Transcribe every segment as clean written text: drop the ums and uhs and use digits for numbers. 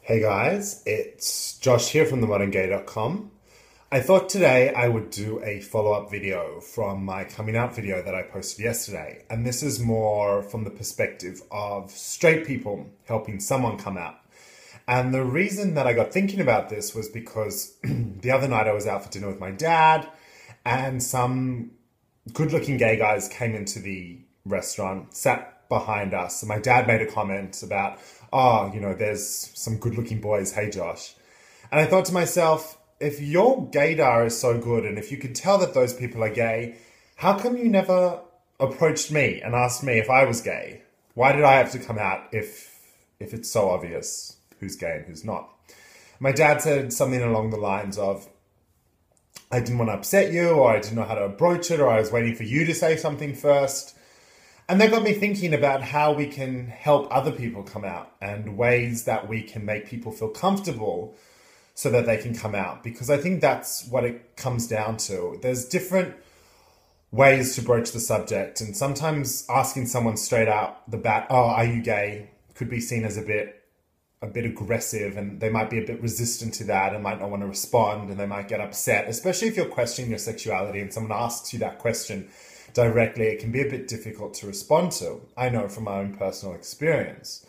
Hey guys, it's Josh here from themoderngay.com. I thought today I would do a follow-up video from my coming out video that I posted yesterday. And this is more from the perspective of straight people helping someone come out. And the reason that I got thinking about this was because the other night I was out for dinner with my dad and some good-looking gay guys came into the restaurant, sat behind us, and my dad made a comment about, there's some good-looking boys, hey Josh. And I thought to myself, if your gaydar is so good and if you could tell that those people are gay, how come you never approached me and asked me if I was gay? Why did I have to come out if it's so obvious who's gay and who's not? My dad said something along the lines of, I didn't want to upset you, or I didn't know how to approach it, or I was waiting for you to say something first. And that got me thinking about how we can help other people come out and ways that we can make people feel comfortable so that they can come out. Because I think that's what it comes down to. There's different ways to broach the subject. And sometimes asking someone straight out the bat, oh, are you gay, could be seen as a bit aggressive, and they might be a bit resistant to that and might not want to respond, and they might get upset, especially if you're questioning your sexuality and someone asks you that question directly. It can be a bit difficult to respond to. I know from my own personal experience.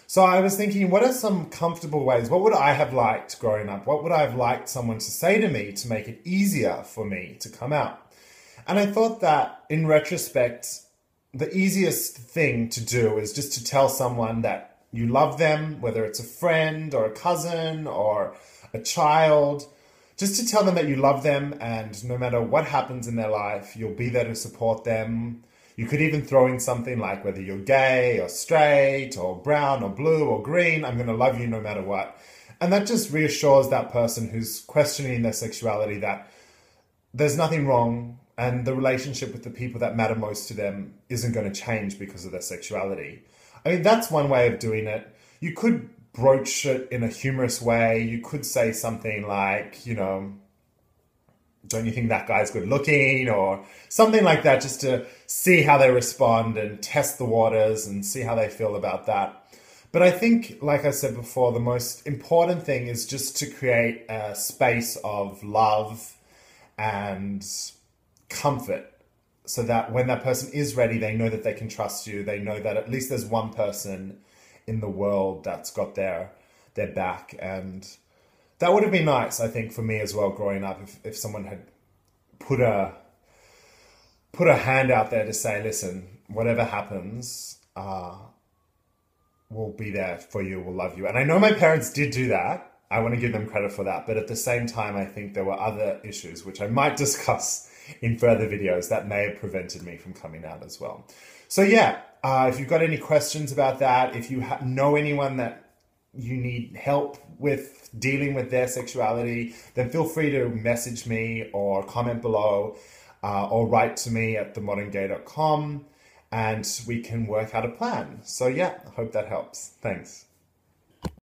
So I was thinking, what are some comfortable ways? What would I have liked growing up? What would I have liked someone to say to me to make it easier for me to come out? And I thought that in retrospect, the easiest thing to do is just to tell someone that you love them, whether it's a friend or a cousin or a child, just to tell them that you love them, and no matter what happens in their life, you'll be there to support them. You could even throw in something like, whether you're gay or straight or brown or blue or green, I'm going to love you no matter what. And that just reassures that person who's questioning their sexuality that there's nothing wrong, and the relationship with the people that matter most to them isn't going to change because of their sexuality. I mean, that's one way of doing it. You could broach it in a humorous way. You could say something like, don't you think that guy's good looking, or something like that, just to see how they respond and test the waters and see how they feel about that. But I think, like I said before, the most important thing is just to create a space of love and comfort, so that when that person is ready, they know that they can trust you. They know that at least there's one person in the world that's got their back. And that would have been nice, I think, for me as well growing up, if someone had put a hand out there to say, listen, whatever happens, we'll be there for you, we'll love you. And I know my parents did do that. I want to give them credit for that. But at the same time, I think there were other issues, which I might discuss in further videos, that may have prevented me from coming out as well. So yeah, if you've got any questions about that, if you know anyone that you need help with dealing with their sexuality, then feel free to message me or comment below, or write to me at themoderngay.com, and we can work out a plan. So yeah, I hope that helps. Thanks.